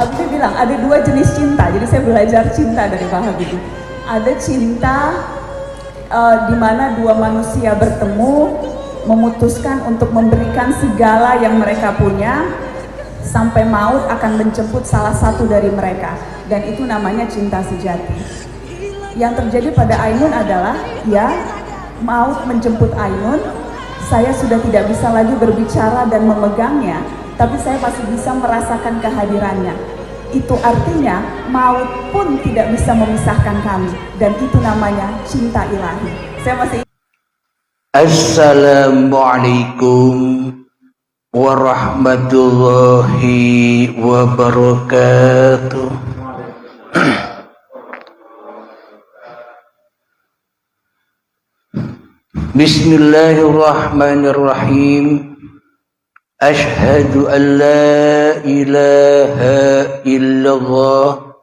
Habibie bilang ada dua jenis cinta, jadi saya belajar cinta dari Pak Habibie. Ada cinta di mana dua manusia bertemu, memutuskan untuk memberikan segala yang mereka punya, sampai maut akan menjemput salah satu dari mereka, dan itu namanya cinta sejati. Yang terjadi pada Ainun adalah, ya, maut menjemput Ainun, saya sudah tidak bisa lagi berbicara dan memegangnya, tapi saya masih bisa merasakan kehadirannya. Itu artinya maut pun tidak bisa memisahkan kami, dan itu namanya cinta ilahi. Saya masih. Assalamualaikum warahmatullahi wabarakatuh. Bismillahirrahmanirrahim. Ashhadu an la ilaha illallah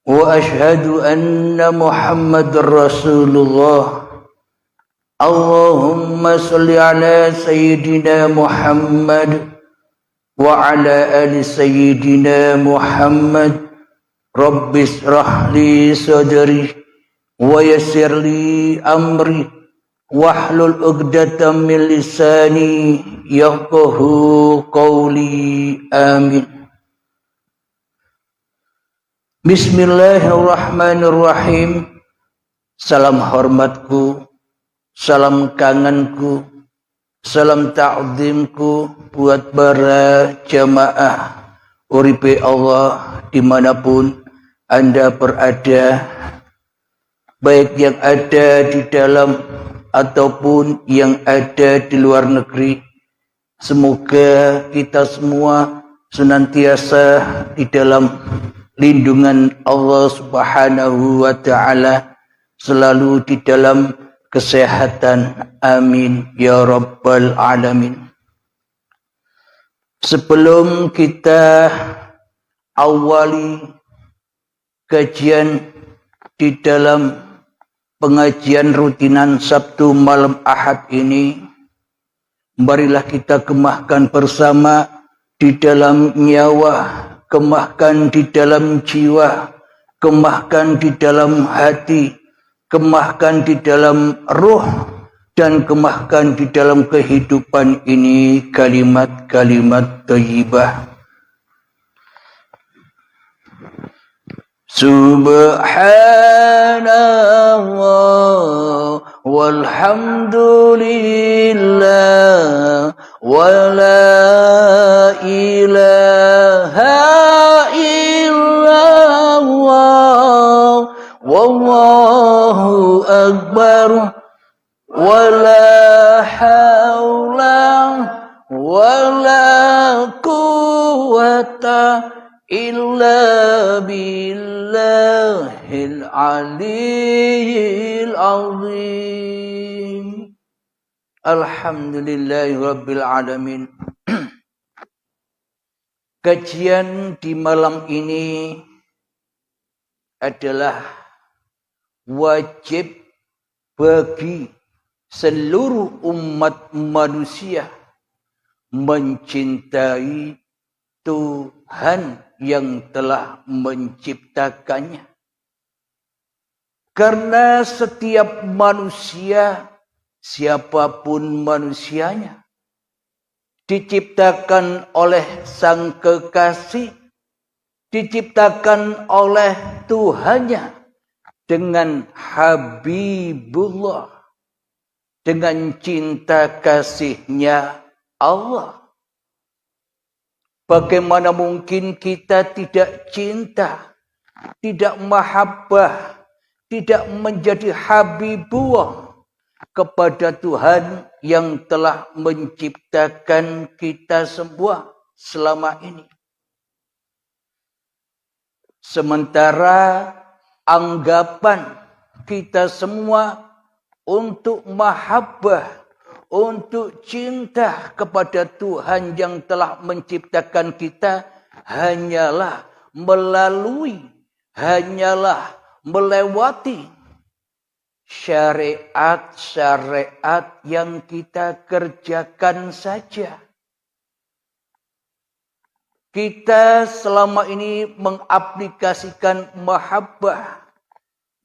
wa ashhadu anna Muhammadar Rasulullah. Allahumma salli ala Sayyidina Muhammad wa ala ali Sayyidina Muhammad. Rabbi shrah li sadri wa yassir li amri wahlul 'uqdatam min lisani yafqahu qawli. Amin. Bismillahirrahmanirrahim. Salam hormatku, salam kangenku, salam ta'zimku buat para jamaah uripe Allah dimanapun Anda berada, baik yang ada di dalam ataupun yang ada di luar negeri. Semoga kita semua senantiasa di dalam lindungan Allah Subhanahu wa ta'ala, selalu di dalam kesehatan. Amin ya rabbal alamin. Sebelum kita awali kajian di dalam pengajian rutinan Sabtu malam Ahad ini, marilah kita kemahkan bersama di dalam nyawa, kemahkan di dalam jiwa, kemahkan di dalam hati, kemahkan di dalam ruh, dan kemahkan di dalam kehidupan ini kalimat-kalimat thayyibah. Subhanallah walhamdulillah wa la ilaha illallah wallahu akbar wa la hawla wa la quwwata illa billahil aliyyil azim. Alhamdulillahi rabbil alamin. Kajian di malam ini adalah wajib bagi seluruh umat manusia mencintai Tuhan yang telah menciptakannya. Karena setiap manusia, siapapun manusianya, diciptakan oleh Sang Kekasih, diciptakan oleh Tuhannya dengan Habibullah, dengan cinta kasihnya Allah. Bagaimana mungkin kita tidak cinta, tidak mahabbah, tidak menjadi Habibullah kepada Tuhan yang telah menciptakan kita semua selama ini. Sementara anggapan kita semua untuk mahabbah, untuk cinta kepada Tuhan yang telah menciptakan kita hanyalah melewati syariat-syariat yang kita kerjakan saja. Kita selama ini mengaplikasikan mahabbah.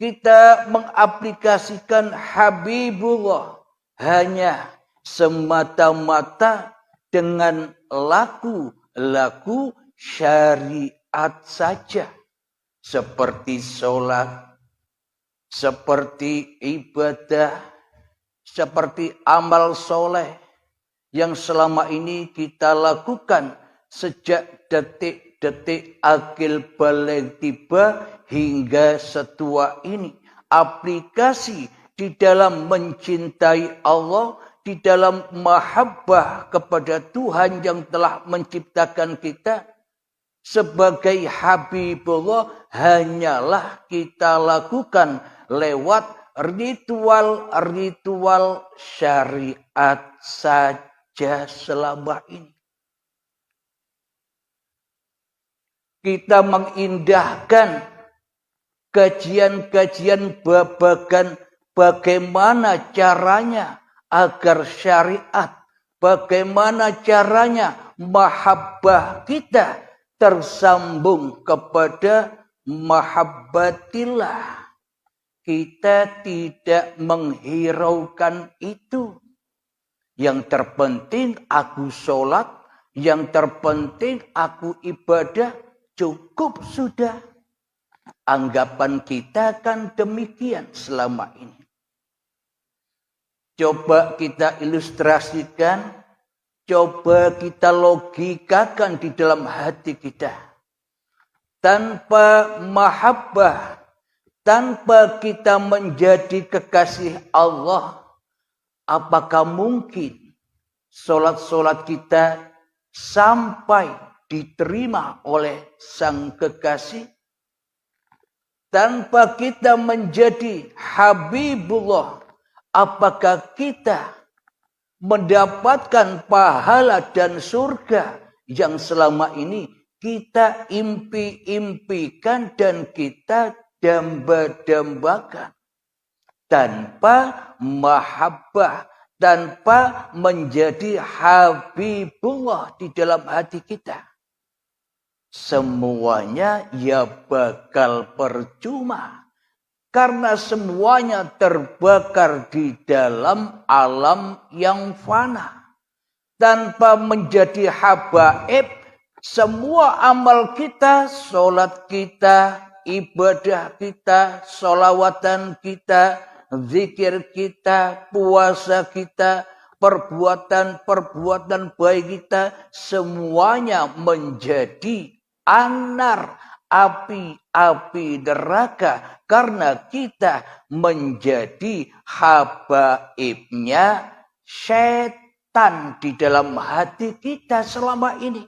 Kita mengaplikasikan Habibullah hanya semata-mata dengan laku-laku syariat saja. Seperti sholat, seperti ibadah, seperti amal soleh yang selama ini kita lakukan sejak detik-detik akil balik tiba hingga setua ini. Aplikasi di dalam mencintai Allah, di dalam mahabbah kepada Tuhan yang telah menciptakan kita sebagai Habibullah hanyalah kita lakukan lewat ritual-ritual syariat saja selama ini. Kita mengindahkan kajian-kajian babagan bagaimana caranya agar syariat, bagaimana caranya mahabbah kita tersambung kepada mahabbatillah. Kita tidak menghiraukan itu. Yang terpenting aku sholat, yang terpenting aku ibadah, cukup sudah. Anggapan kita kan demikian selama ini. Coba kita ilustrasikan, coba kita logikakan di dalam hati kita. Tanpa mahabbah, tanpa kita menjadi kekasih Allah, apakah mungkin solat-solat kita sampai diterima oleh sang kekasih? Tanpa kita menjadi Habibullah, apakah kita mendapatkan pahala dan surga yang selama ini kita impi-impikan dan kita damba-dambakan? Tanpa mahabbah, tanpa menjadi Habibullah di dalam hati kita, semuanya ya bakal percuma. Karena semuanya terbakar di dalam alam yang fana. Tanpa menjadi habaib, semua amal kita, sholat kita, ibadah kita, sholawatan kita, zikir kita, puasa kita, perbuatan-perbuatan baik kita, semuanya menjadi anar, api-api neraka, karena kita menjadi habaibnya setan di dalam hati kita selama ini.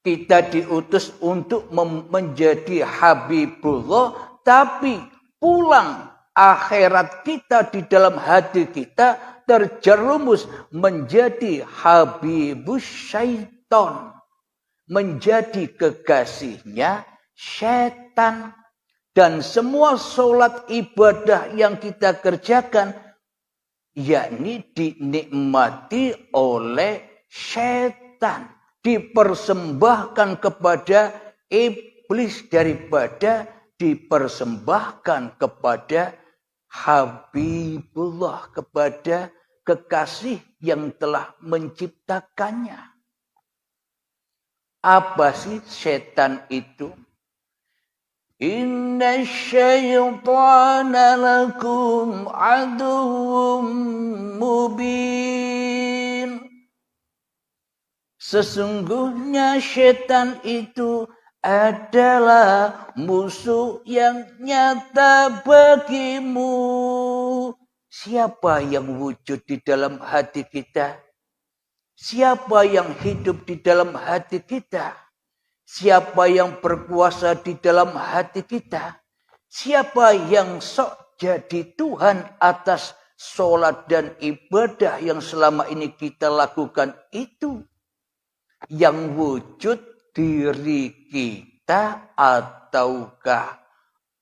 Kita diutus untuk menjadi Habibullah, tapi pulang akhirat kita di dalam hati kita terjerumus menjadi Habibus Syaiton, menjadi kekasihnya setan. Dan semua sholat ibadah yang kita kerjakan yakni dinikmati oleh setan, dipersembahkan kepada iblis daripada dipersembahkan kepada Habibullah, kepada kekasih yang telah menciptakannya. Apa sih setan itu? Inna syaitana lakum aduwwum mubin. Sesungguhnya setan itu adalah musuh yang nyata bagimu. Siapa yang wujud di dalam hati kita? Siapa yang hidup di dalam hati kita? Siapa yang berkuasa di dalam hati kita? Siapa yang sok jadi Tuhan atas sholat dan ibadah yang selama ini kita lakukan itu? Yang wujud diri kita ataukah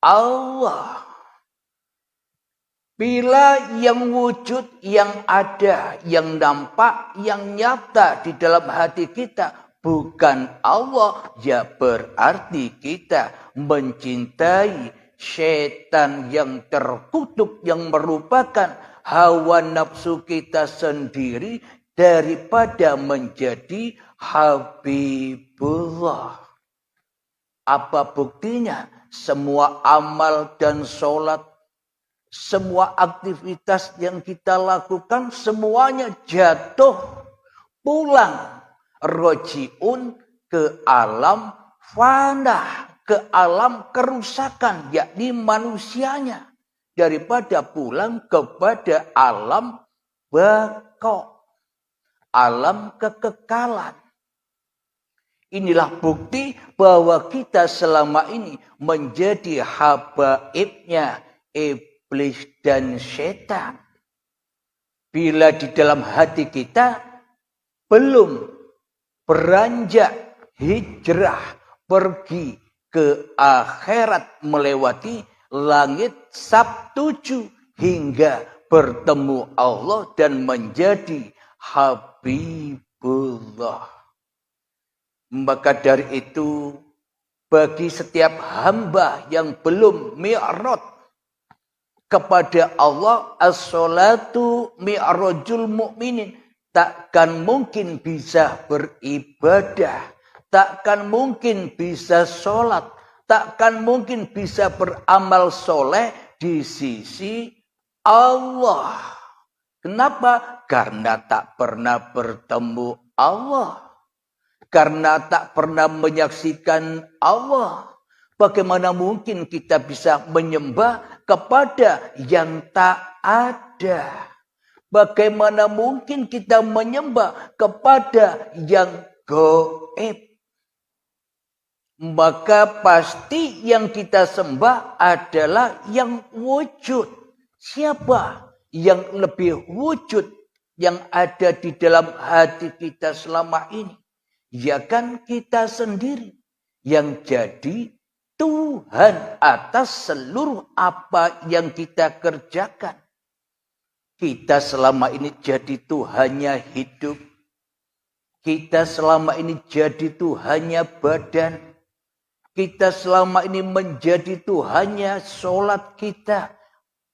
Allah? Bila yang wujud, yang ada, yang nampak, yang nyata di dalam hati kita bukan Allah, ya berarti kita mencintai setan yang terkutuk yang merupakan hawa nafsu kita sendiri daripada menjadi Habibullah. Apa buktinya? Semua amal dan sholat, semua aktivitas yang kita lakukan semuanya jatuh pulang rojiun ke alam fana, ke alam kerusakan, yakni manusianya, daripada pulang kepada alam bako, alam kekekalan. Inilah bukti bahwa kita selama ini menjadi habaibnya iblis dan setan. Bila di dalam hati kita belum beranjak hijrah pergi ke akhirat melewati langit Sabtuju hingga bertemu Allah dan menjadi Habibullah. Maka dari itu bagi setiap hamba yang belum mi'raj kepada Allah, as-salatu mi'rajul mu'minin, takkan mungkin bisa beribadah, takkan mungkin bisa sholat, takkan mungkin bisa beramal soleh di sisi Allah. Kenapa? Karena tak pernah bertemu Allah. Karena tak pernah menyaksikan Allah. Bagaimana mungkin kita bisa menyembah kepada yang tak ada? Bagaimana mungkin kita menyembah kepada yang gaib? Maka pasti yang kita sembah adalah yang wujud. Siapa yang lebih wujud yang ada di dalam hati kita selama ini? Ya kan kita sendiri yang jadi Tuhan atas seluruh apa yang kita kerjakan. Kita selama ini jadi Tuhannya hidup. Kita selama ini jadi Tuhannya badan. Kita selama ini menjadi Tuhannya sholat kita.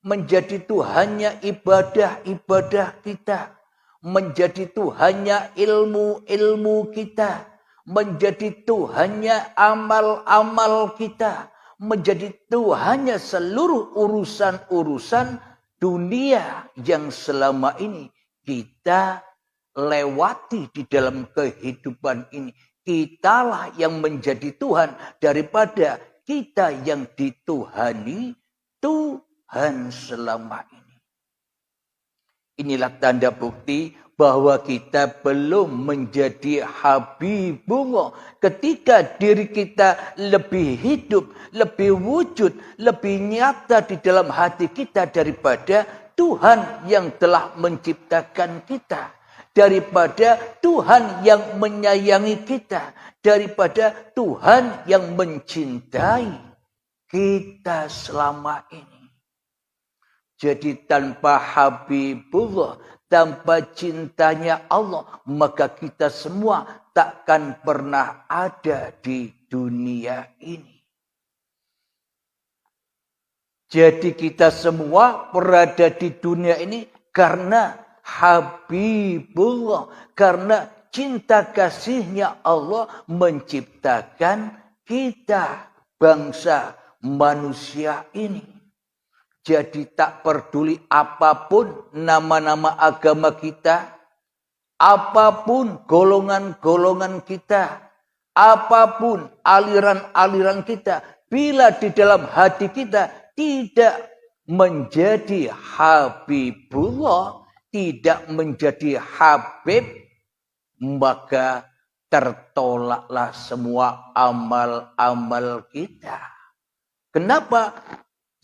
Menjadi Tuhannya ibadah-ibadah kita. Menjadi Tuhannya ilmu-ilmu kita. Menjadi Tuhannya amal-amal kita. Menjadi Tuhannya seluruh urusan-urusan dunia yang selama ini kita lewati di dalam kehidupan ini. Kitalah yang menjadi Tuhan daripada kita yang dituhani Tuhan selama ini. Inilah tanda bukti bahwa kita belum menjadi Habibullah ketika diri kita lebih hidup, lebih wujud, lebih nyata di dalam hati kita daripada Tuhan yang telah menciptakan kita, daripada Tuhan yang menyayangi kita, daripada Tuhan yang mencintai kita selama ini. Jadi tanpa Habibullah, tanpa cintanya Allah, maka kita semua takkan pernah ada di dunia ini. Jadi kita semua berada di dunia ini karena Habibullah, karena cinta kasihnya Allah menciptakan kita, bangsa manusia ini. Jadi tak peduli apapun nama-nama agama kita, apapun golongan-golongan kita, apapun aliran-aliran kita, bila di dalam hati kita tidak menjadi Habibullah, tidak menjadi Habib, maka tertolaklah semua amal-amal kita. Kenapa?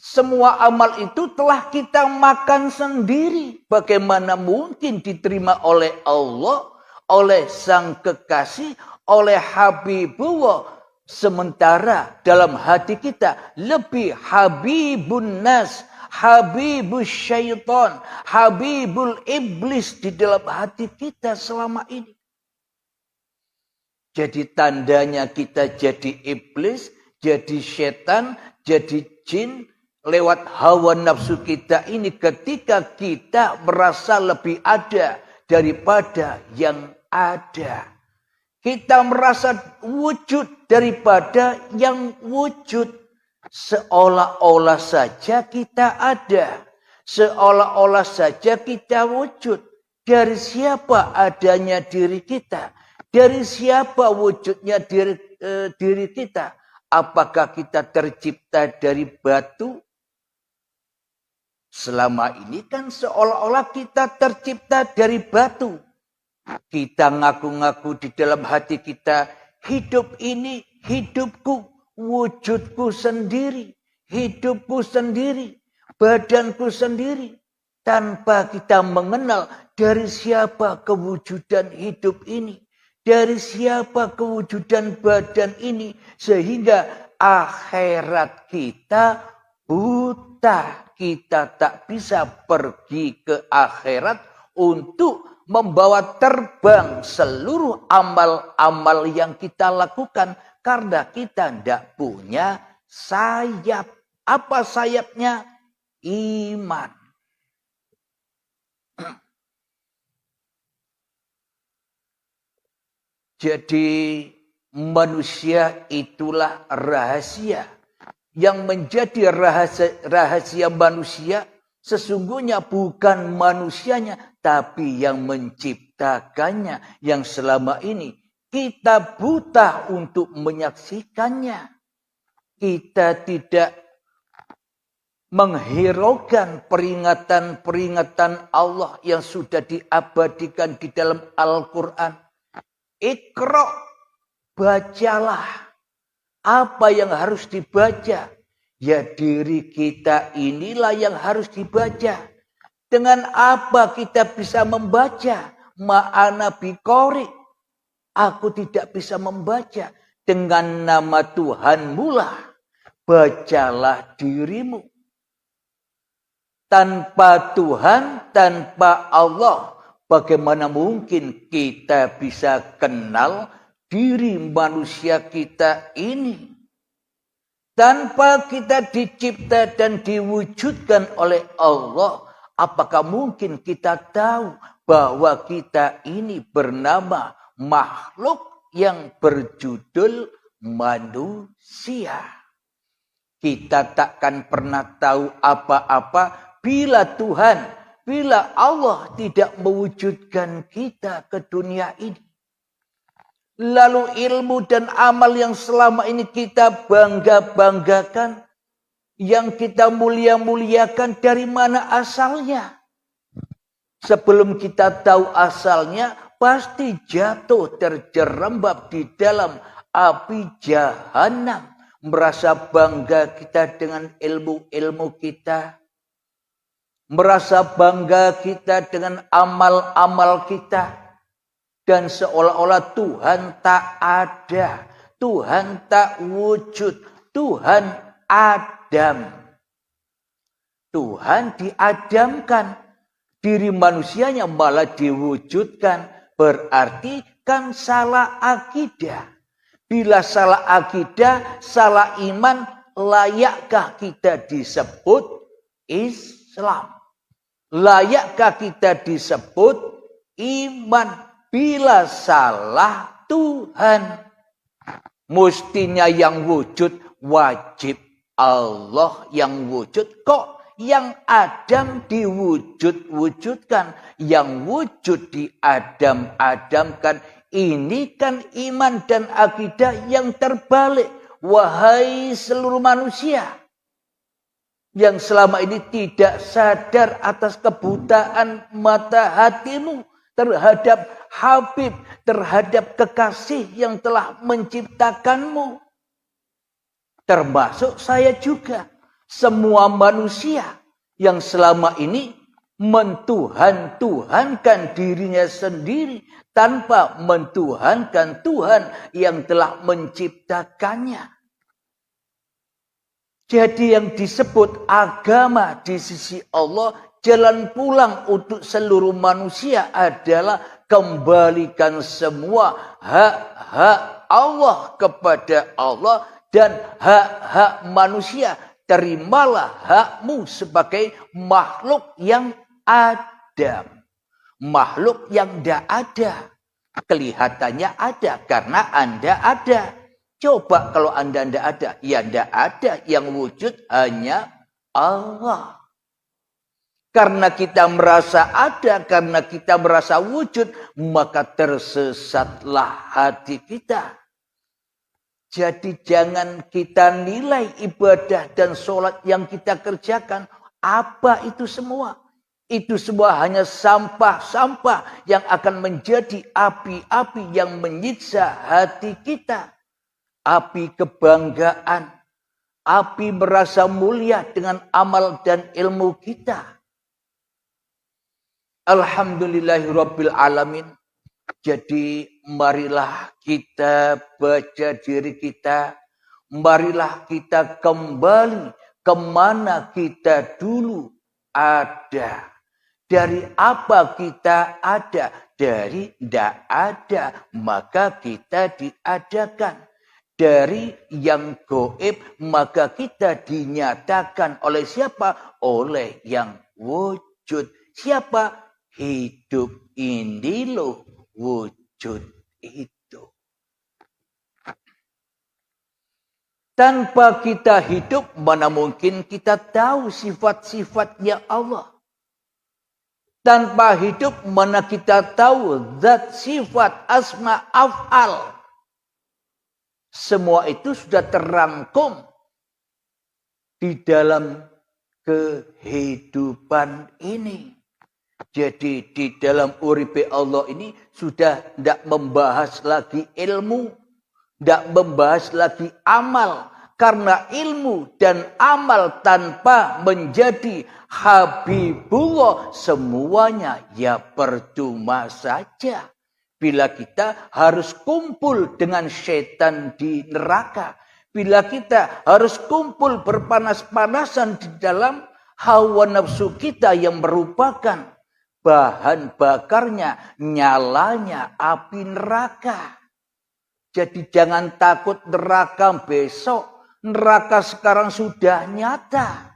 Semua amal itu telah kita makan sendiri. Bagaimana mungkin diterima oleh Allah, oleh Sang Kekasih, oleh Habibullah. Sementara dalam hati kita lebih Habibun Nas, habibus syaitan, habibul iblis di dalam hati kita selama ini. Jadi tandanya kita jadi iblis, jadi setan, jadi jin lewat hawa nafsu kita ini ketika kita merasa lebih ada daripada yang ada. Kita merasa wujud daripada yang wujud. Seolah-olah saja kita ada. Seolah-olah saja kita wujud. Dari siapa adanya diri kita? Dari siapa wujudnya diri kita? Apakah kita tercipta dari batu? Selama ini kan seolah-olah kita tercipta dari batu. Kita ngaku-ngaku di dalam hati kita, hidup ini hidupku, wujudku sendiri, hidupku sendiri, badanku sendiri. Tanpa kita mengenal dari siapa kewujudan hidup ini. Dari siapa kewujudan badan ini. Sehingga akhirat kita buta. Kita tak bisa pergi ke akhirat untuk membawa terbang seluruh amal-amal yang kita lakukan. Karena kita tidak punya sayap. Apa sayapnya? Iman. Jadi manusia itulah rahasia. Yang menjadi rahasia manusia sesungguhnya bukan manusianya. Tapi yang menciptakannya. Yang selama ini kita buta untuk menyaksikannya. Kita tidak menghiraukan peringatan-peringatan Allah yang sudah diabadikan di dalam Al-Quran. Iqra, bacalah. Apa yang harus dibaca? Ya diri kita inilah yang harus dibaca. Dengan apa kita bisa membaca? Ma'ana biqori. Aku tidak bisa membaca. Dengan nama Tuhanmu lah. Bacalah dirimu. Tanpa Tuhan, tanpa Allah. Bagaimana mungkin kita bisa kenal diri manusia kita ini? Tanpa kita dicipta dan diwujudkan oleh Allah, apakah mungkin kita tahu bahwa kita ini bernama makhluk yang berjudul manusia? Kita takkan pernah tahu apa-apa bila Allah tidak mewujudkan kita ke dunia ini. Lalu ilmu dan amal yang selama ini kita bangga-banggakan, yang kita mulia-muliakan, dari mana asalnya? Sebelum kita tahu asalnya, pasti jatuh terjerembab di dalam api jahanam. Merasa bangga kita dengan ilmu-ilmu kita. Merasa bangga kita dengan amal-amal kita. Dan seolah-olah Tuhan tak ada. Tuhan tak wujud. Tuhan Adam. Tuhan diadamkan. Diri manusianya malah diwujudkan. Berarti kan salah akidah. Bila salah akidah, salah iman, layakkah kita disebut Islam? Layakkah kita disebut iman? Bila salah Tuhan, mestinya yang wujud wajib Allah yang wujud. Kok yang Adam diwujud-wujudkan, yang wujud diadam-adamkan? Ini kan iman dan akidah yang terbalik. Wahai seluruh manusia yang selama ini tidak sadar atas kebutaan mata hatimu terhadap Habib, terhadap kekasih yang telah menciptakanmu. Termasuk saya juga. Semua manusia yang selama ini mentuhan-tuhankan dirinya sendiri tanpa mentuhankan Tuhan yang telah menciptakannya. Jadi yang disebut agama di sisi Allah, jalan pulang untuk seluruh manusia adalah kembalikan semua hak-hak Allah kepada Allah dan hak-hak manusia. Terimalah hakmu sebagai makhluk yang ada. Makhluk yang tidak ada. Kelihatannya ada karena Anda ada. Coba kalau Anda tidak ada, ya tidak ada, yang wujud hanya Allah. Karena kita merasa ada, karena kita merasa wujud, maka tersesatlah hati kita. Jadi jangan kita nilai ibadah dan sholat yang kita kerjakan, apa itu semua. Itu semua hanya sampah-sampah yang akan menjadi api-api yang menyiksa hati kita. Api kebanggaan, api merasa mulia dengan amal dan ilmu kita. Alhamdulillahirabbil alamin. Jadi marilah kita baca diri kita, marilah kita kembali kemana kita dulu ada. Dari apa kita ada? Dari tidak ada, maka kita diadakan. Dari yang gaib, maka kita dinyatakan oleh siapa? Oleh yang wujud. Siapa? Hidup ini loh wujud itu. Tanpa kita hidup, mana mungkin kita tahu sifat-sifatnya Allah. Tanpa hidup, mana kita tahu zat, sifat, asma, af'al. Semua itu sudah terangkum di dalam kehidupan ini. Jadi di dalam uripe Allah ini sudah tidak membahas lagi ilmu, tidak membahas lagi amal. Karena ilmu dan amal tanpa menjadi Habibullah, semuanya ya percuma saja. Bila kita harus kumpul dengan setan di neraka. Bila kita harus kumpul berpanas-panasan di dalam hawa nafsu kita yang merupakan bahan bakarnya, nyalanya api neraka. Jadi jangan takut neraka besok. Neraka sekarang sudah nyata.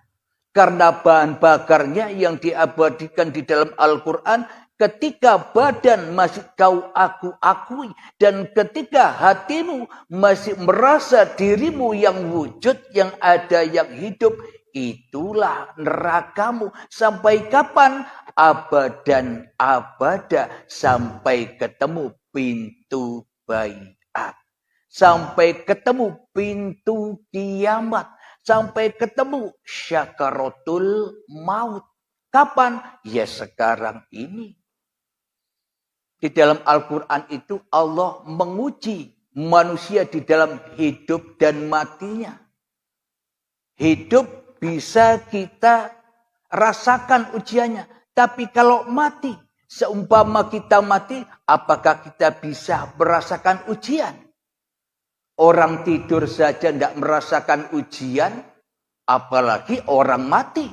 Karena bahan bakarnya yang diabadikan di dalam Al-Quran, ketika badan masih kau akui dan ketika hatimu masih merasa dirimu yang wujud, yang ada, yang hidup, itulah nerakamu. Sampai kapan? Abadan abada, sampai ketemu pintu baiat. Sampai ketemu pintu kiamat. Sampai ketemu syakaratul maut. Kapan? Ya sekarang ini. Di dalam Al-Quran itu Allah menguji manusia di dalam hidup dan matinya. Hidup bisa kita rasakan ujiannya. Tapi kalau mati, seumpama kita mati, apakah kita bisa merasakan ujian? Orang tidur saja tidak merasakan ujian, apalagi orang mati.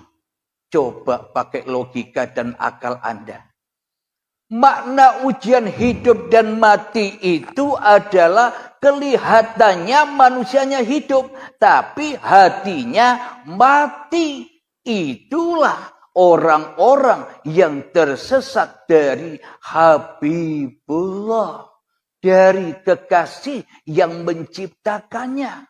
Coba pakai logika dan akal Anda. Makna ujian hidup dan mati itu adalah kelihatannya manusianya hidup, tapi hatinya mati. Itulah orang-orang yang tersesat dari Habibullah. Dari kekasih yang menciptakannya.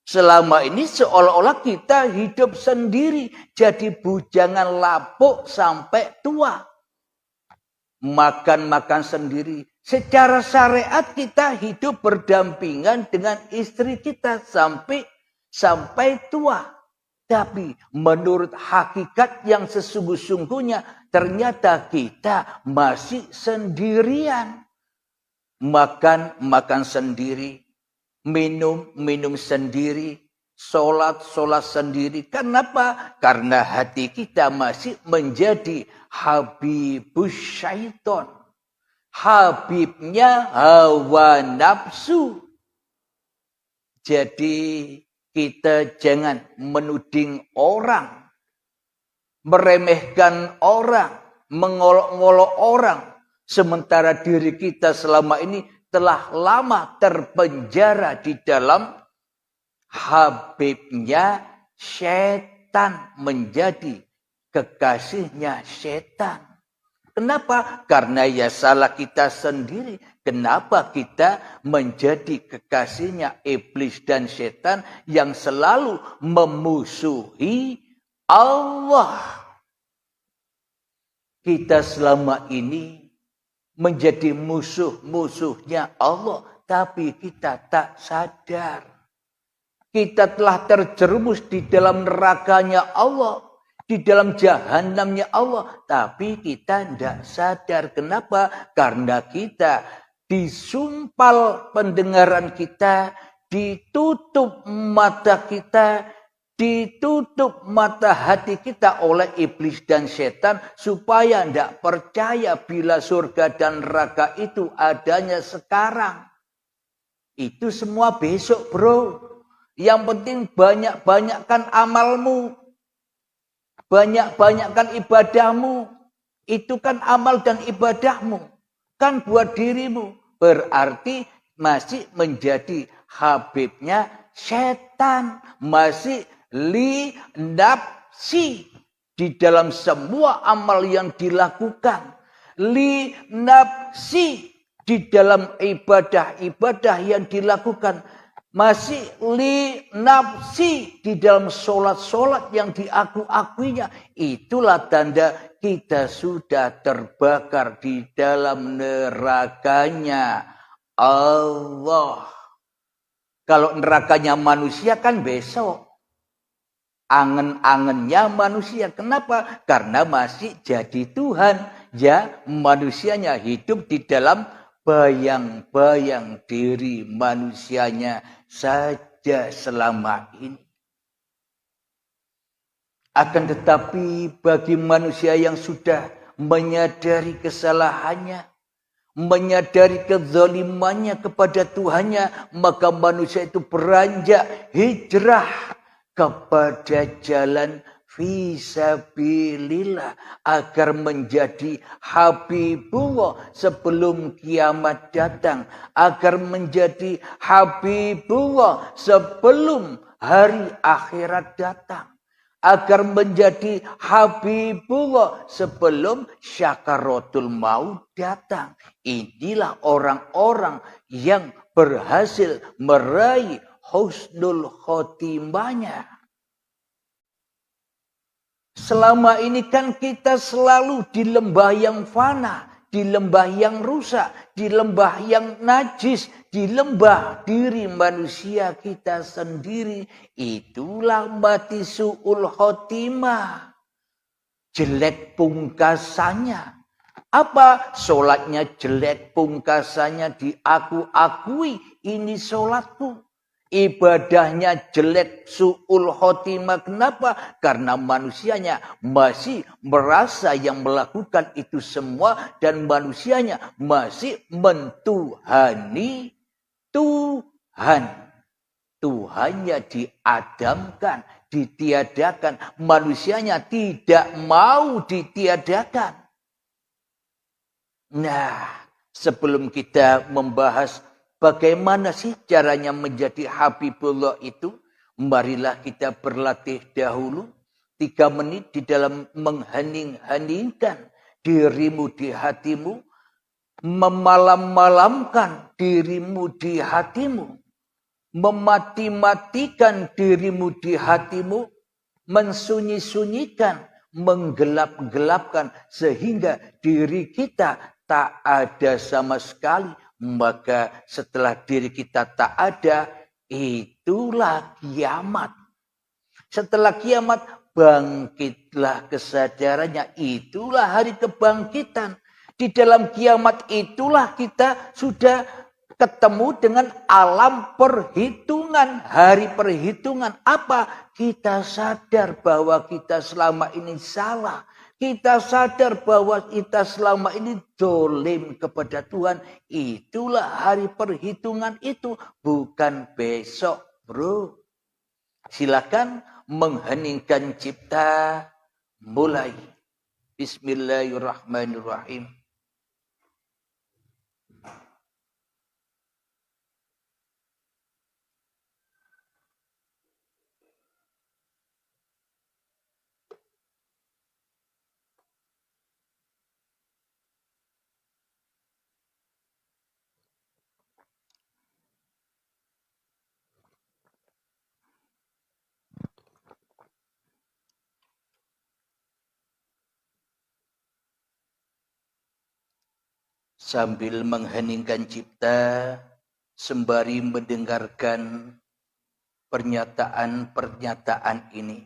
Selama ini seolah-olah kita hidup sendiri. Jadi bujangan lapuk sampai tua. Makan-makan sendiri. Secara syariat kita hidup berdampingan dengan istri kita sampai tua. Tapi menurut hakikat yang sesungguh-sungguhnya, ternyata kita masih sendirian. Makan sendiri, minum sendiri, sholat sendiri. Kenapa? Karena hati kita masih menjadi habibus syaiton. Habibnya hawa nafsu. Jadi Kita jangan menuding orang, meremehkan orang, mengolok-ngolok orang. Sementara diri kita selama ini telah lama terpenjara di dalam habibnya setan, menjadi kekasihnya setan. Kenapa? Karena ya salah kita sendiri. Kenapa kita menjadi kekasihnya iblis dan setan yang selalu memusuhi Allah? Kita selama ini menjadi musuh-musuhnya Allah, tapi kita tak sadar. Kita telah terjerumus di dalam nerakanya Allah, di dalam jahanamnya Allah, tapi kita tidak sadar. Kenapa? Karena kita disumpal pendengaran kita, ditutup mata kita, ditutup mata hati kita oleh iblis dan setan, supaya tidak percaya bila surga dan neraka itu adanya sekarang. Itu semua besok, bro. Yang penting banyak-banyakkan amalmu. Banyak-banyakkan ibadahmu. Itu kan amal dan ibadahmu. Kan buat dirimu. Berarti masih menjadi habibnya setan. Masih li nafsi. Di dalam semua amal yang dilakukan. Li nafsi. Di dalam ibadah-ibadah yang dilakukan. Masih li nafsi di dalam solat-solat yang diaku-akuinya. Itulah tanda kita sudah terbakar di dalam nerakanya Allah. Kalau nerakanya manusia kan besok. Angen-angennya manusia. Kenapa? Karena masih jadi Tuhan. Ya, manusianya hidup di dalam bayang-bayang diri manusianya saja selama ini. Akan tetapi bagi manusia yang sudah menyadari kesalahannya, menyadari kezalimannya kepada Tuhannya, maka manusia itu beranjak hijrah kepada jalan fisabilillah agar menjadi Habibullah sebelum kiamat datang, agar menjadi Habibullah sebelum hari akhirat datang, agar menjadi Habibullah sebelum syakaratul maut datang. Inilah orang-orang yang berhasil meraih husnul khotimahnya. Selama ini kan kita selalu di lembah yang fana, di lembah yang rusak, di lembah yang najis, di lembah diri manusia kita sendiri. Itulah mati su'ul khotimah. Jelek pungkasannya. Apa? Sholatnya jelek pungkasannya diaku-akui. Ini sholatku. Ibadahnya jelek su'ul khotimah. Kenapa? Karena manusianya masih merasa yang melakukan itu semua. Dan manusianya masih mentuhani Tuhan. Tuhannya diadamkan, ditiadakan. Manusianya tidak mau ditiadakan. Nah, sebelum kita membahas bagaimana sih caranya menjadi Habibullah itu? Marilah kita berlatih dahulu 3 menit di dalam menghening-heningkan dirimu di hatimu. Memalam-malamkan dirimu di hatimu. Memati-matikan dirimu di hatimu. Mensunyi-sunyikan, menggelap-gelapkan sehingga diri kita tak ada sama sekali. Maka setelah diri kita tak ada, itulah kiamat. Setelah kiamat, bangkitlah kesadarannya. Itulah hari kebangkitan. Di dalam kiamat itulah kita sudah ketemu dengan alam perhitungan. Hari perhitungan apa? Kita sadar bahwa kita selama ini salah. Kita sadar bahwa kita selama ini dolim kepada Tuhan. Itulah hari perhitungan itu. Bukan besok, bro. Silakan mengheningkan cipta, mulai. Bismillahirrahmanirrahim. Sambil mengheningkan cipta, sembari mendengarkan pernyataan-pernyataan ini.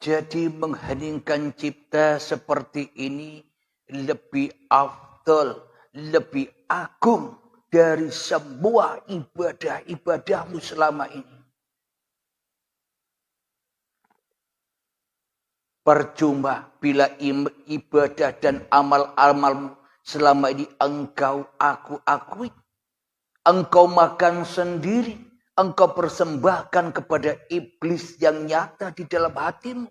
Jadi mengheningkan cipta seperti ini lebih afdal, lebih agung dari semua ibadah-ibadahmu selama ini. Percuma bila ibadah dan amal-amalmu selama ini engkau akui. Engkau makan sendiri. Engkau persembahkan kepada iblis yang nyata di dalam hatimu.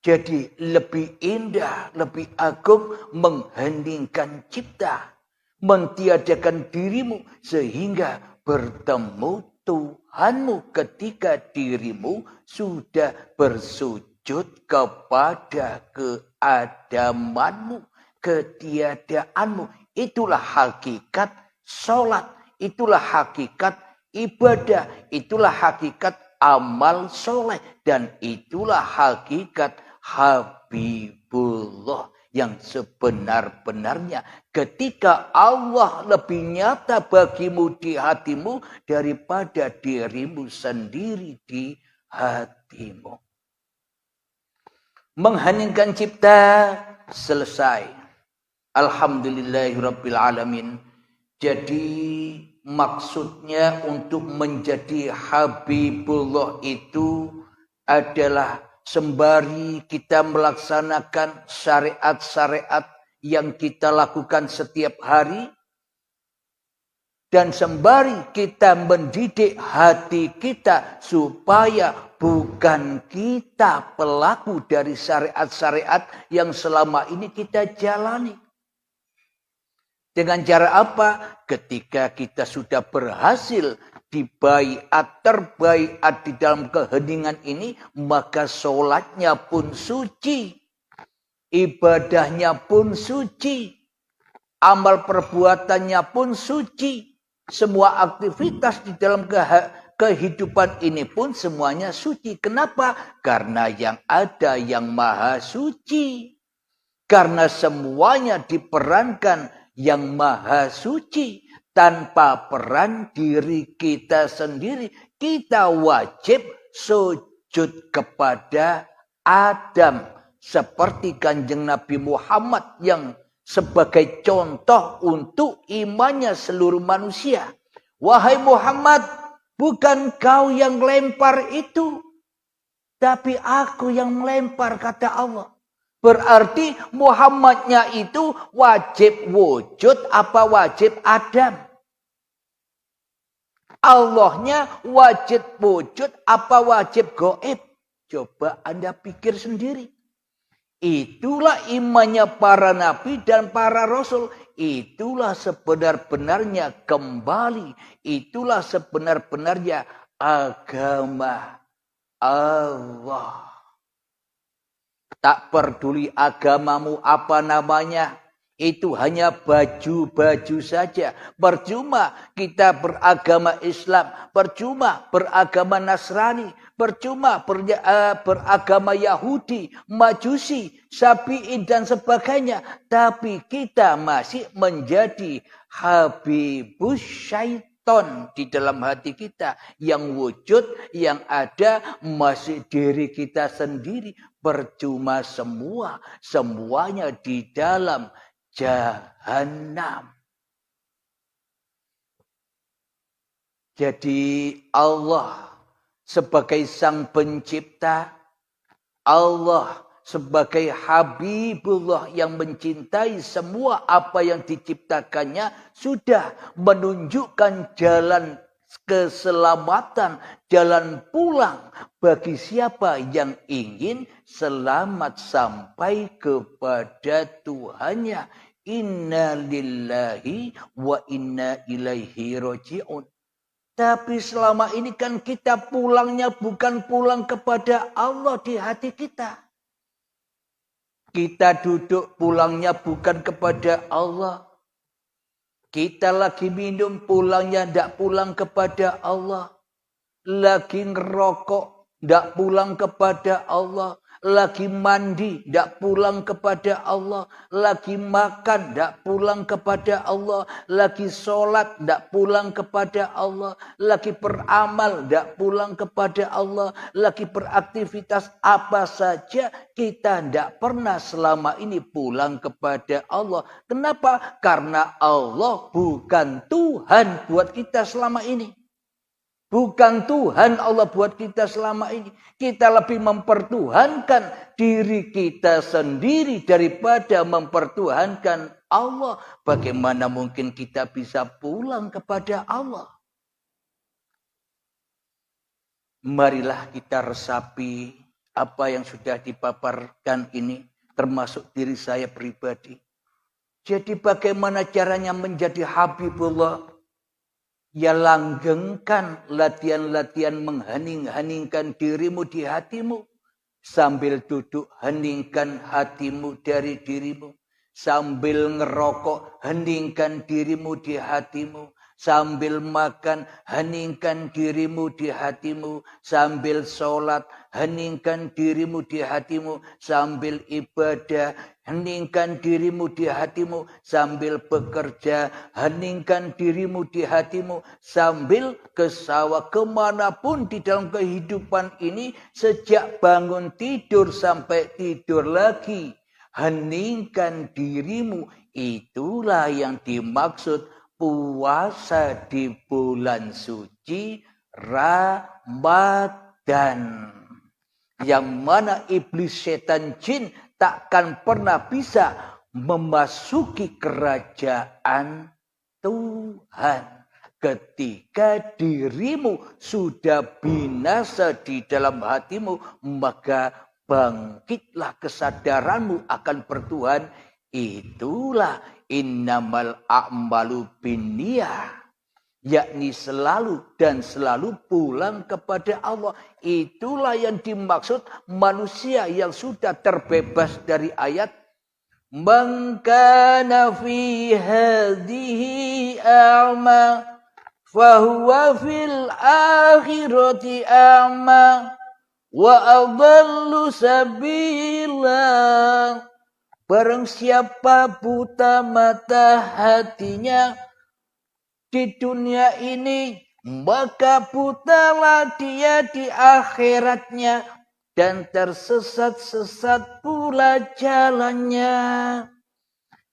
Jadi lebih indah, lebih agung mengheningkan cipta. Mentiadakan dirimu sehingga bertemu Tuhanmu ketika dirimu sudah bersujud kepada keadamanmu, ketiadaanmu. Itulah hakikat sholat, itulah hakikat ibadah, itulah hakikat amal soleh, dan itulah hakikat Habibullah yang sebenar-benarnya. Ketika Allah lebih nyata bagimu di hatimu daripada dirimu sendiri di hatimu. Mengheningkan cipta selesai. Alhamdulillahirabbil alamin. Jadi maksudnya untuk menjadi Habibullah itu adalah sembari kita melaksanakan syariat-syariat yang kita lakukan setiap hari, dan sembari kita mendidik hati kita supaya bukan kita pelaku dari syariat-syariat yang selama ini kita jalani. Dengan cara apa? Ketika kita sudah berhasil terbaiat di dalam keheningan ini, maka sholatnya pun suci, ibadahnya pun suci, amal perbuatannya pun suci, semua aktivitas di dalam kehidupan ini pun semuanya suci. Kenapa? Karena yang ada yang maha suci. Karena semuanya diperankan yang maha suci. Tanpa peran diri kita sendiri, kita wajib sujud kepada Adam. Seperti Kanjeng Nabi Muhammad yang sebagai contoh untuk imannya seluruh manusia. Wahai Muhammad, bukan kau yang lempar itu, tapi aku yang melempar, kata Allah. Berarti Muhammadnya itu wajib wujud apa wajib Adam? Allahnya wajib wujud apa wajib gaib? Coba Anda pikir sendiri. Itulah imannya para nabi dan para rasul. Itulah sebenar-benarnya kembali. Itulah sebenar-benarnya agama Allah. Tak peduli agamamu apa namanya, itu hanya baju-baju saja. Percuma kita beragama Islam, percuma beragama Nasrani, percuma beragama Yahudi, Majusi, Syafi'i dan sebagainya. Tapi kita masih menjadi Habibus Syaitan di dalam hati kita. Yang wujud, yang ada masih diri kita sendiri. Percuma semuanya di dalam Jahannam. Jadi Allah sebagai sang pencipta, Allah sebagai Habibullah yang mencintai semua apa yang diciptakannya, sudah menunjukkan jalan keselamatan, jalan pulang bagi siapa yang ingin selamat sampai kepada Tuhannya. Inna lillahi wa inna ilaihi raji'un. Tapi selama ini kan kita pulangnya bukan pulang kepada Allah di hati kita. Kita duduk pulangnya bukan kepada Allah. Kita lagi minum pulangnya tidak pulang kepada Allah. Lagi ngerokok tidak pulang kepada Allah. Lagi mandi tidak pulang kepada Allah. Lagi makan tidak pulang kepada Allah. Lagi sholat tidak pulang kepada Allah. Lagi beramal tidak pulang kepada Allah. Lagi beraktivitas apa saja, kita tidak pernah selama ini pulang kepada Allah. Kenapa? Karena Allah bukan Tuhan buat kita selama ini. Bukan Tuhan Allah buat kita selama ini. Kita lebih mempertuhankan diri kita sendiri daripada mempertuhankan Allah. Bagaimana mungkin kita bisa pulang kepada Allah? Marilah kita resapi apa yang sudah dipaparkan ini, termasuk diri saya pribadi. Jadi bagaimana caranya menjadi Habibullah? Ya langgengkan latihan-latihan menghening-heningkan dirimu di hatimu. Sambil duduk heningkan hatimu dari dirimu. Sambil ngerokok heningkan dirimu di hatimu. Sambil makan heningkan dirimu di hatimu. Sambil sholat heningkan dirimu di hatimu. Sambil ibadah heningkan dirimu di hatimu. Sambil bekerja heningkan dirimu di hatimu. Sambil ke sawah kemanapun di dalam kehidupan ini. Sejak bangun tidur sampai tidur lagi. Heningkan dirimu. Itulah yang dimaksud puasa di bulan suci Ramadan. Yang mana iblis, setan, jin takkan pernah bisa memasuki kerajaan Tuhan. Ketika dirimu sudah binasa di dalam hatimu, maka bangkitlah kesadaranmu akan bertuhan. Itulah innamal a'malu binniyah, yakni selalu dan selalu pulang kepada Allah. Itulah yang dimaksud manusia yang sudah terbebas dari ayat man kana fi hadhihi a'ma fahuwa fil akhirati a'ma wa adallu sabila. Barang siapa buta mata hatinya di dunia ini, maka butalah dia di akhiratnya dan tersesat-sesat pula jalannya.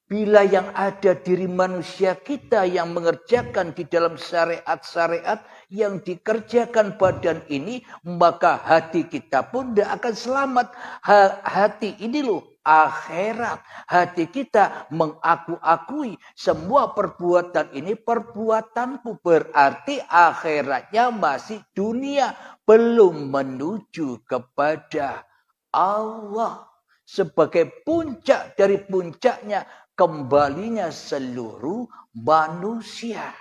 Bila yang ada diri manusia kita yang mengerjakan di dalam syariat-syariat yang dikerjakan badan ini, maka hati kita pun tidak akan selamat. Hati ini loh akhirat. Hati kita mengaku-akui semua perbuatan ini perbuatanku. Berarti akhiratnya masih dunia. Belum menuju kepada Allah. Sebagai puncak dari puncaknya kembalinya seluruh manusia.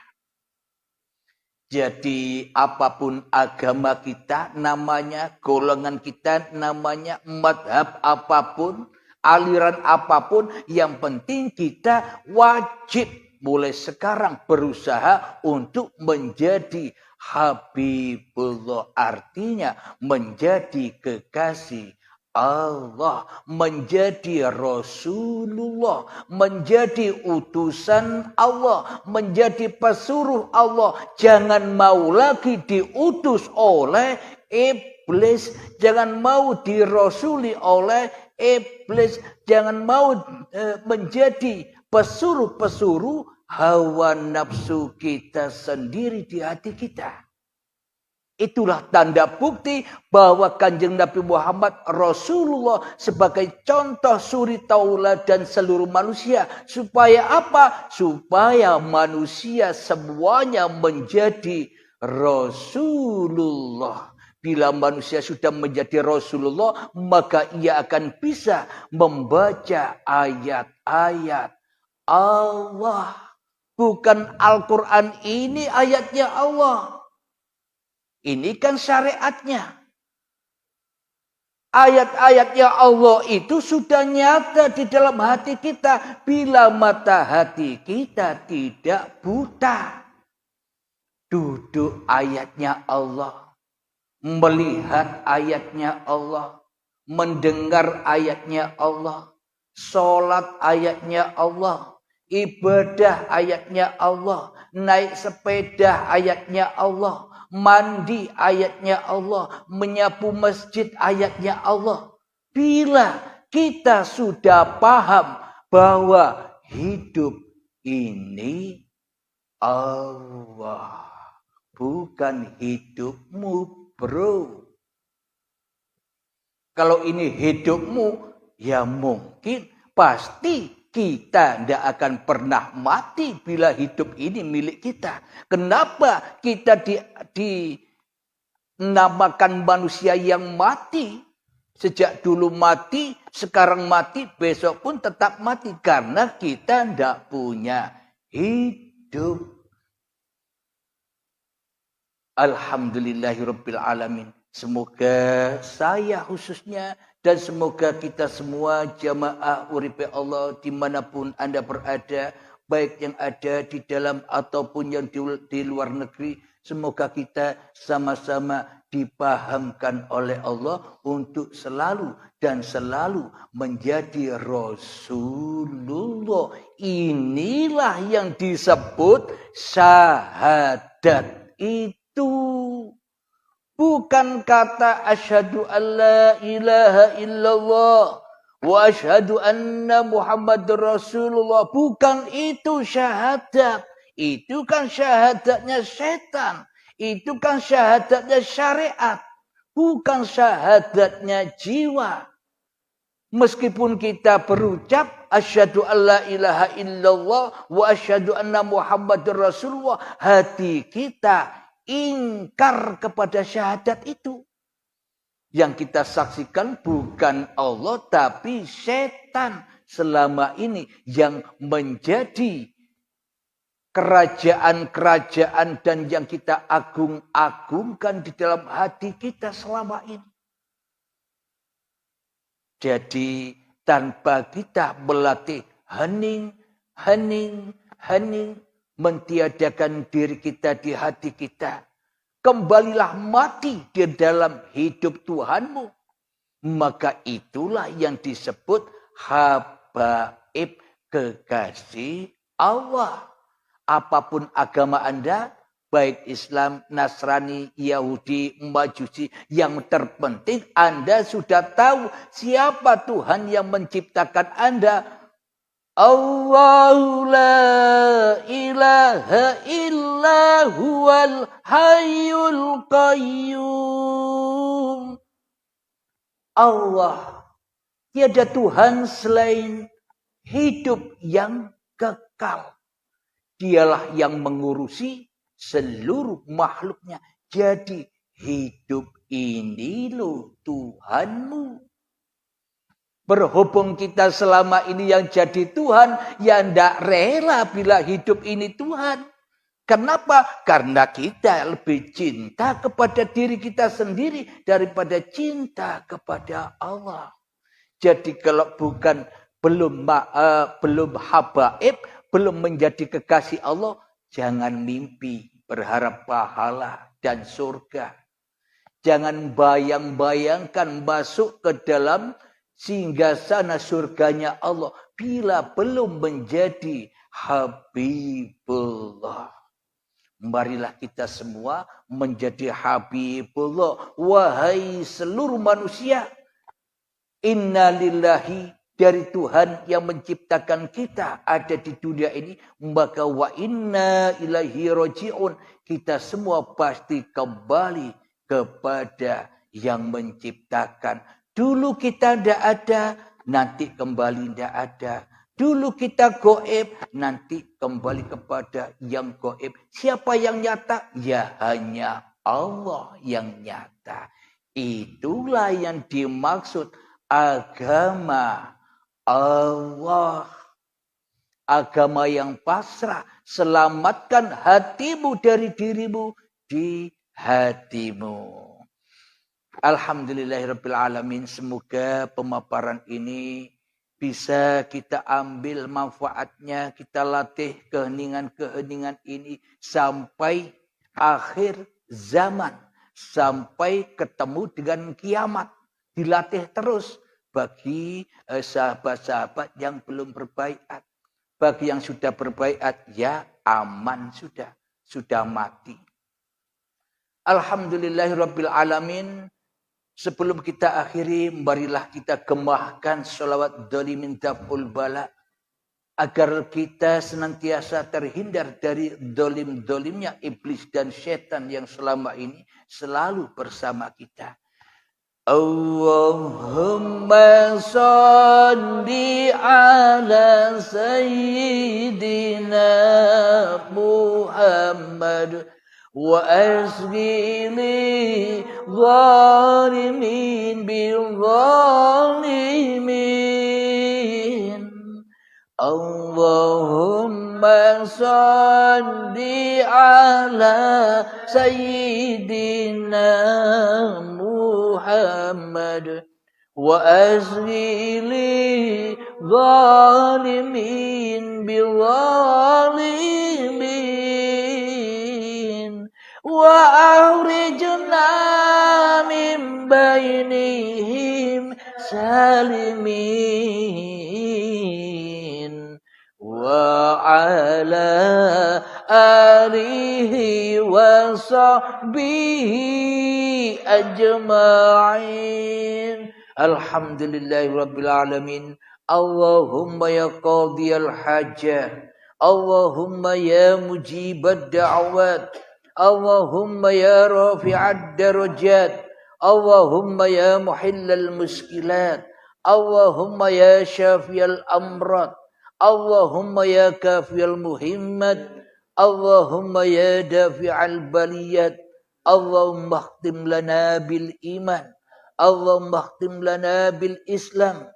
Jadi apapun agama kita namanya, golongan kita namanya, madhab apapun, aliran apapun, yang penting kita wajib mulai sekarang berusaha untuk menjadi Habibullah. Artinya menjadi kekasih Allah, menjadi Rasulullah, menjadi utusan Allah, menjadi pesuruh Allah. Jangan mau lagi diutus oleh iblis, jangan mau dirasuli oleh iblis, jangan mau menjadi pesuruh-pesuruh hawa nafsu kita sendiri di hati kita. Itulah tanda bukti bahwa Kanjeng Nabi Muhammad Rasulullah sebagai contoh suri tauladan seluruh manusia. Supaya apa? Supaya manusia semuanya menjadi Rasulullah. Bila manusia sudah menjadi Rasulullah, maka ia akan bisa membaca ayat-ayat Allah. Bukan Al-Quran ini ayatnya Allah. Ini kan syariatnya. Ayat-ayatnya Allah itu sudah nyata di dalam hati kita. Bila mata hati kita tidak buta. Duduk ayatnya Allah. Melihat ayatnya Allah. Mendengar ayatnya Allah. Sholat ayatnya Allah. Ibadah ayatnya Allah. Naik sepeda ayatnya Allah. Mandi ayatnya Allah. Menyapu masjid ayatnya Allah. Bila kita sudah paham bahwa hidup ini Allah. Bukan hidupmu, bro. Kalau ini hidupmu, ya mungkin pasti kita tidak akan pernah mati bila hidup ini milik kita. Kenapa kita dinamakan manusia yang mati? Sejak dulu mati, sekarang mati, besok pun tetap mati. Karena kita tidak punya hidup. Alhamdulillahirabbil alamin. Semoga saya khususnya dan semoga kita semua jamaah uripe Allah dimanapun Anda berada, baik yang ada di dalam ataupun yang di luar negeri, semoga kita sama-sama dipahamkan oleh Allah untuk selalu dan selalu menjadi Rasulullah. Inilah yang disebut syahadat itu. Bukan kata asyhadu alla ilaha illallah wa asyhadu anna Muhammadur Rasulullah. Bukan itu syahadat. Itu kan syahadatnya setan. Itu kan syahadatnya syariat. Bukan syahadatnya jiwa. Meskipun kita berucap asyhadu alla ilaha illallah wa asyhadu anna Muhammadur Rasulullah, hati kita ingkar kepada syahadat itu. Yang kita saksikan bukan Allah tapi setan selama ini yang menjadi kerajaan-kerajaan dan yang kita agung-agungkan di dalam hati kita selama ini. Jadi tanpa kita melatih hening, mentiadakan diri kita di hati kita. Kembalilah mati di dalam hidup Tuhanmu. Maka itulah yang disebut habaib, kekasih Allah. Apapun agama Anda, baik Islam, Nasrani, Yahudi, Majusi, yang terpenting Anda sudah tahu siapa Tuhan yang menciptakan Anda. Allahu la ilaha illa huwal hayyul qayyum. Allah, tiada Tuhan selain hidup yang kekal. Dialah yang mengurusi seluruh makhluknya. Jadi hidup ini loh Tuhanmu. Berhubung kita selama ini yang jadi Tuhan, ya ndak rela bila hidup ini Tuhan. Kenapa? Karena kita lebih cinta kepada diri kita sendiri daripada cinta kepada Allah. Jadi kalau belum habaib, belum menjadi kekasih Allah, jangan mimpi berharap pahala dan surga. Jangan bayang-bayangkan masuk ke dalam singgasana surganya Allah bila belum menjadi Habibullah. Marilah kita semua menjadi Habibullah. Wahai seluruh manusia, inna lillahi, dari Tuhan yang menciptakan kita ada di dunia ini, maka wa inna ilaihi raji'un, kita semua pasti kembali kepada yang menciptakan. Dulu kita tidak ada, nanti kembali tidak ada. Dulu kita goib, nanti kembali kepada yang goib. Siapa yang nyata? Ya hanya Allah yang nyata. Itulah yang dimaksud agama Allah. Agama yang pasrah. Selamatkan hatimu dari dirimu di hatimu. Alhamdulillahirrabbilalamin. Semoga pemaparan ini bisa kita ambil manfaatnya, kita latih keheningan-keheningan ini sampai akhir zaman, sampai ketemu dengan kiamat. Dilatih terus bagi sahabat-sahabat yang belum berbaiat. Bagi yang sudah berbaiat, ya aman sudah mati. Alhamdulillahirrabbilalamin. Sebelum kita akhiri, marilah kita gemahkan sholawat dholimin daf'ul bala. Agar kita senantiasa terhindar dari dolim-dolimnya iblis dan setan yang selama ini selalu bersama kita. Allahumma salli ala sayyidina Muhammad. وأسقني ظالمين بالظالمين اللهم صل على سيدنا محمد وأسقني ظالمين بالظالمين وأخرجنا من بينهم سالمين وعلى آله وصحبه أجمعين الحمد لله رب العالمين اللهم يا قاضي الحاجات اللهم يا مجيب الدعوات اللهم يا رافع الدرجات اللهم يا محل المشكلات اللهم يا شافي الأمراض اللهم يا كافي المهمات اللهم يا دافع البليات اللهم اختم لنا بالإيمان اللهم اختم لنا بالإسلام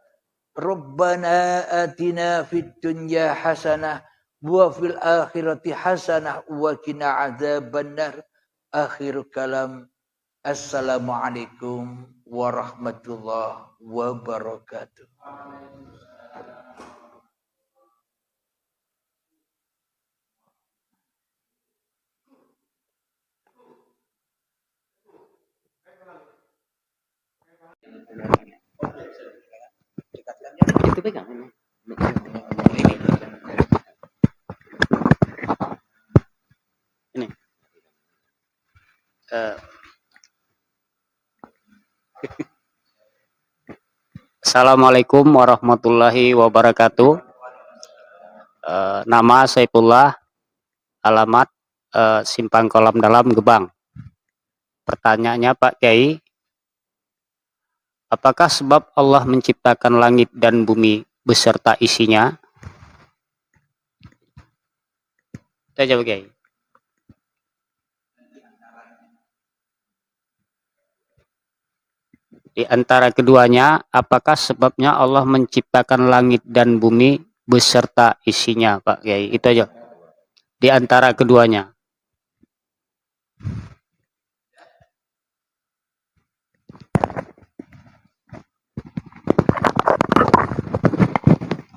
ربنا آتنا في الدنيا حسنة وفي الآخرة حسنة وقنا عذاب النار آخر كلام السلام عليكم ورحمة الله وبركاته. Itu pegang ini. Ini. Assalamualaikum warahmatullahi wabarakatuh. Nama Saifullah, alamat Simpang Kolam Dalam, Gebang. Pertanyaannya Pak Kiai, apakah sebab Allah menciptakan langit dan bumi beserta isinya? Saya jawab Kiai. Di antara keduanya, apakah sebabnya Allah menciptakan langit dan bumi beserta isinya, Pak Kiai? Itu aja. Di antara keduanya.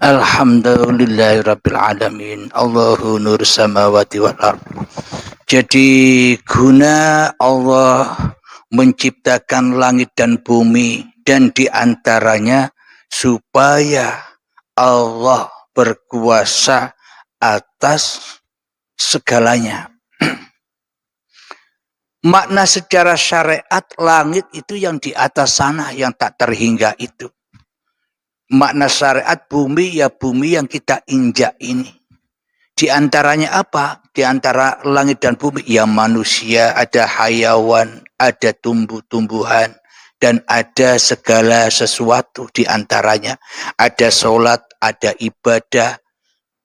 Alhamdulillahirrabbilalamin. Allahu nur samawati wal ard. Jadi guna Allah menciptakan langit dan bumi, dan diantaranya supaya Allah berkuasa atas segalanya. Makna secara syariat langit itu yang di atas sana, yang tak terhingga itu. Makna syariat bumi, ya bumi yang kita injak ini. Di antaranya apa? Di antara langit dan bumi, ya manusia, ada hayawan, ada tumbuh-tumbuhan, dan ada segala sesuatu di antaranya. Ada sholat, ada ibadah,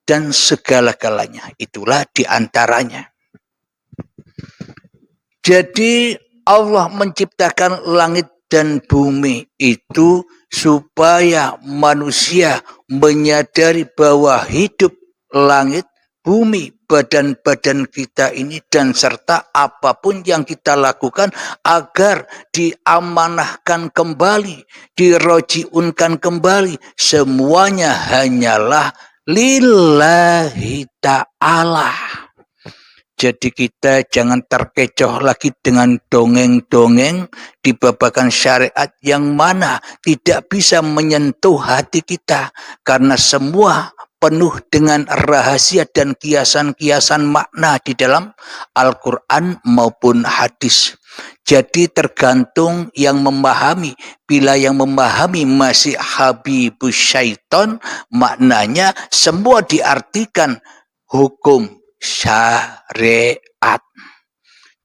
dan segala-galanya. Itulah di antaranya. Jadi Allah menciptakan langit dan bumi itu supaya manusia menyadari bahwa hidup langit, bumi, badan-badan kita ini, dan serta apapun yang kita lakukan agar diamanahkan kembali, dirojiunkan kembali, semuanya hanyalah lillahi ta'ala. Jadi kita jangan terkecoh lagi dengan dongeng-dongeng di babakan syariat yang mana tidak bisa menyentuh hati kita. Karena semua penuh dengan rahasia dan kiasan-kiasan makna di dalam Al-Quran maupun hadis. Jadi tergantung yang memahami. Bila yang memahami masih habibus syaiton, maknanya semua diartikan hukum syariat.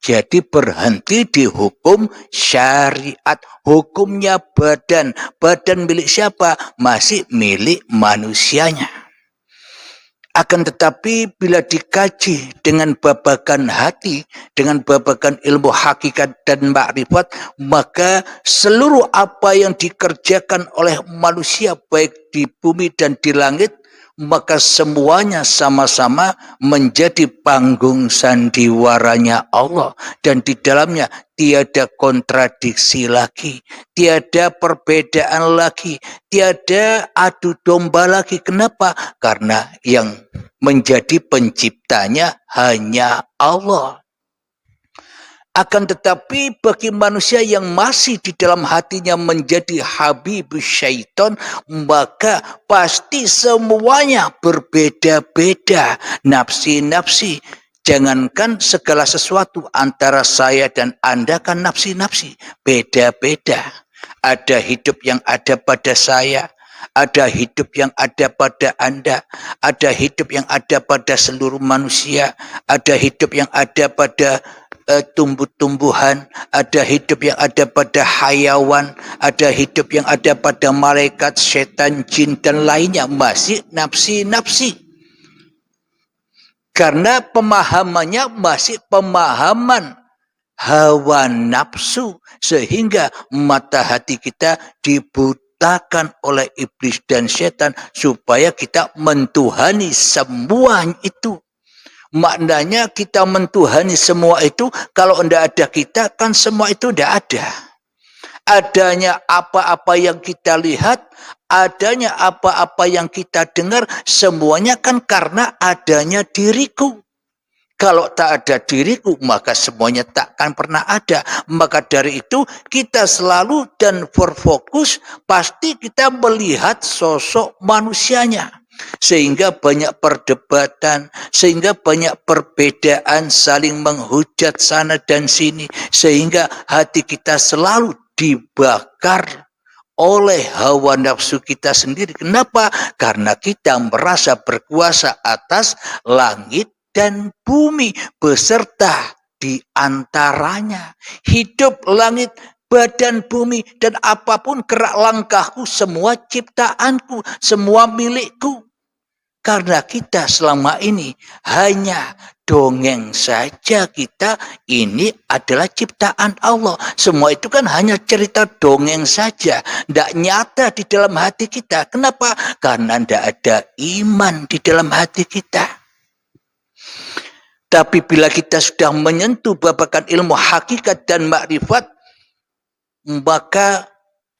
Jadi berhenti di hukum syariat. Hukumnya badan. Badan milik siapa? Masih milik manusianya. Akan tetapi bila dikaji dengan babakan hati, dengan babakan ilmu hakikat dan makrifat, maka seluruh apa yang dikerjakan oleh manusia baik di bumi dan di langit, maka semuanya sama-sama menjadi panggung sandiwaranya Allah. Dan di dalamnya tiada kontradiksi lagi, tiada perbedaan lagi, tiada adu domba lagi. Kenapa? Karena yang menjadi penciptanya hanya Allah. Akan tetapi bagi manusia yang masih di dalam hatinya menjadi habibus syaiton, maka pasti semuanya berbeda-beda. Nafsi-nafsi. Jangankan segala sesuatu, antara saya dan Anda kan nafsi-nafsi. Beda-beda. Ada hidup yang ada pada saya. Ada hidup yang ada pada Anda. Ada hidup yang ada pada seluruh manusia. Ada hidup yang ada pada tumbuh-tumbuhan, ada hidup yang ada pada hayawan, ada hidup yang ada pada malaikat, setan, jin, dan lainnya. Masih nafsi-nafsi. Karena pemahamannya masih pemahaman hawa nafsu, sehingga mata hati kita dibutakan oleh iblis dan setan supaya kita mentuhani semua itu. Maknanya kita mentuhani semua itu, kalau tidak ada kita kan semua itu tidak ada. Adanya apa-apa yang kita lihat, adanya apa-apa yang kita dengar, semuanya kan karena adanya diriku. Kalau tak ada diriku, maka semuanya takkan pernah ada. Maka dari itu kita selalu dan berfokus, pasti kita melihat sosok manusianya. Sehingga banyak perdebatan, sehingga banyak perbedaan, saling menghujat sana dan sini, sehingga hati kita selalu dibakar oleh hawa nafsu kita sendiri. Kenapa? Karena kita merasa berkuasa atas langit dan bumi beserta di antaranya. Hidup langit, badan bumi, dan apapun gerak langkahku, semua ciptaanku, semua milikku. Karena kita selama ini hanya dongeng saja, kita ini adalah ciptaan Allah. Semua itu kan hanya cerita dongeng saja, tidak nyata di dalam hati kita. Kenapa? Karena tidak ada iman di dalam hati kita. Tapi bila kita sudah menyentuh babakan ilmu hakikat dan makrifat, maka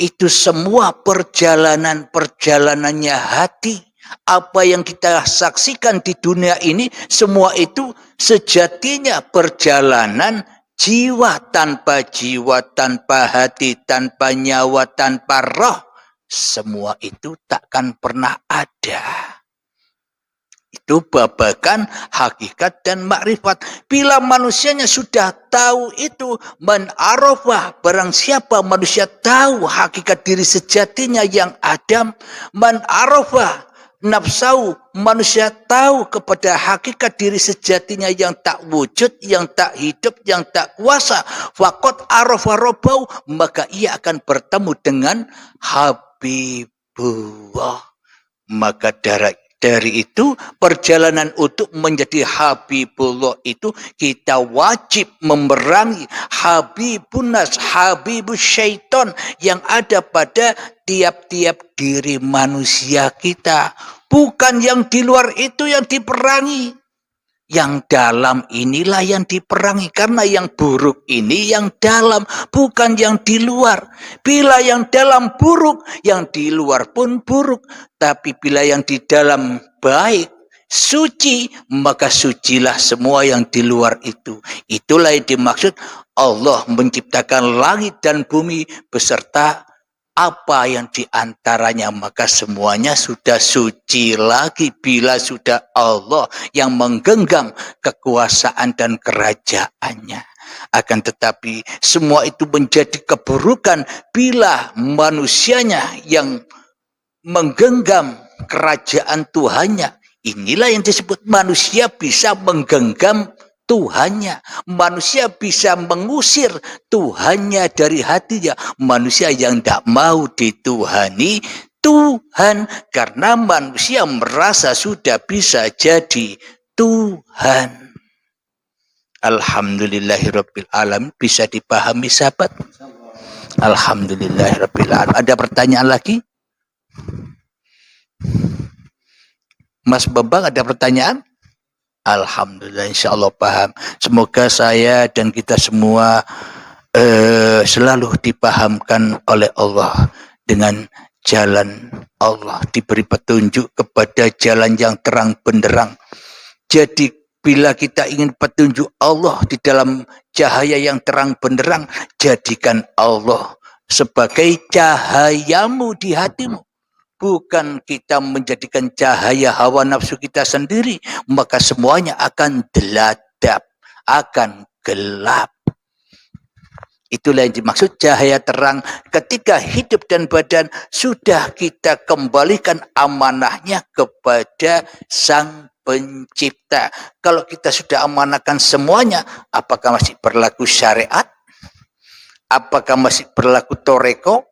itu semua perjalanannya hati. Apa yang kita saksikan di dunia ini, semua itu sejatinya perjalanan jiwa. Tanpa hati, tanpa nyawa, tanpa roh, semua itu takkan pernah ada. Itu babakan hakikat dan makrifat. Bila manusianya sudah tahu itu, man arafah, barang siapa manusia tahu hakikat diri sejatinya yang adam, man arafah nafsau, manusia tahu kepada hakikat diri sejatinya yang tak wujud, yang tak hidup, yang tak kuasa, faqad arafa rabbahu, maka ia akan bertemu dengan Habibullah. Maka dari itu perjalanan untuk menjadi Habibullah itu kita wajib memerangi Habibunnas, Habibus syaiton yang ada pada tiap-tiap diri manusia kita. Bukan yang di luar itu yang diperangi. Yang dalam inilah yang diperangi. Karena yang buruk ini yang dalam, bukan yang di luar. Bila yang dalam buruk, yang di luar pun buruk. Tapi bila yang di dalam baik, suci, maka sucilah semua yang di luar itu. Itulah yang dimaksud Allah menciptakan langit dan bumi beserta apa yang diantaranya, maka semuanya sudah suci lagi bila sudah Allah yang menggenggam kekuasaan dan kerajaannya. Akan tetapi semua itu menjadi keburukan bila manusianya yang menggenggam kerajaan Tuhannya. Inilah yang disebut manusia bisa menggenggam Tuhannya. Manusia bisa mengusir Tuhannya dari hatinya. Manusia yang tidak mau dituhani Tuhan. Karena manusia merasa sudah bisa jadi Tuhan. Alhamdulillahirabbil alamin. Bisa dipahami sahabat? Alhamdulillahirabbil alamin. Ada pertanyaan lagi? Mas Bambang ada pertanyaan? Alhamdulillah, insya Allah paham. Semoga saya dan kita semua selalu dipahamkan oleh Allah dengan jalan Allah, diberi petunjuk kepada jalan yang terang benderang. Jadi bila kita ingin petunjuk Allah di dalam cahaya yang terang benderang, jadikan Allah sebagai cahayamu di hatimu. Bukan kita menjadikan cahaya hawa nafsu kita sendiri, maka semuanya akan deladap, akan gelap. Itulah yang dimaksud cahaya terang. Ketika hidup dan badan sudah kita kembalikan amanahnya kepada Sang Pencipta. Kalau kita sudah amanahkan semuanya, apakah masih berlaku syariat? Apakah masih berlaku toreko?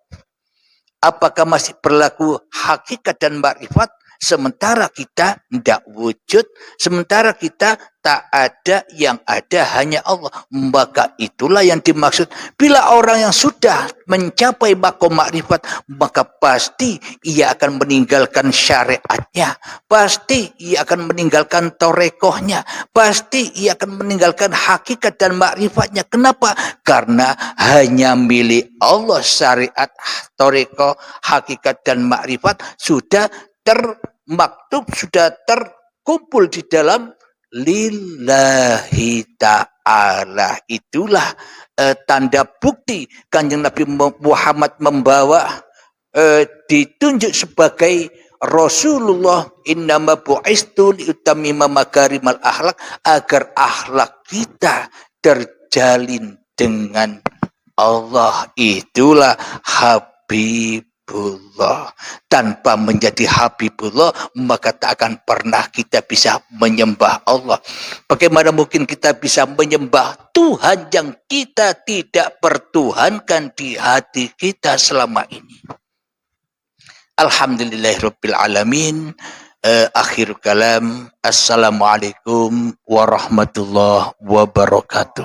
Apakah masih berlaku hakikat dan makrifat? Sementara kita tidak wujud, sementara kita tak ada, yang ada hanya Allah. Maka itulah yang dimaksud. Bila orang yang sudah mencapai makom makrifat, maka pasti ia akan meninggalkan syariatnya. Pasti ia akan meninggalkan torekohnya. Pasti ia akan meninggalkan hakikat dan makrifatnya. Kenapa? Karena hanya milik Allah syariat, torekoh, hakikat dan makrifat sudah termaktub, sudah terkumpul di dalam lillahi ta'ala. Itulah tanda bukti Kanjeng Nabi Muhammad membawa ditunjuk sebagai Rasulullah, innama bu'istu liutammima makarimal akhlak, agar akhlak kita terjalin dengan Allah. Itulah Habibullah. Tanpa menjadi Habibullah, maka tak akan pernah kita bisa menyembah Allah. Bagaimana mungkin kita bisa menyembah Tuhan yang kita tidak pertuhankan di hati kita selama ini? Alhamdulillahirabbil alamin. Akhir kalam. Assalamualaikum warahmatullahi wabarakatuh.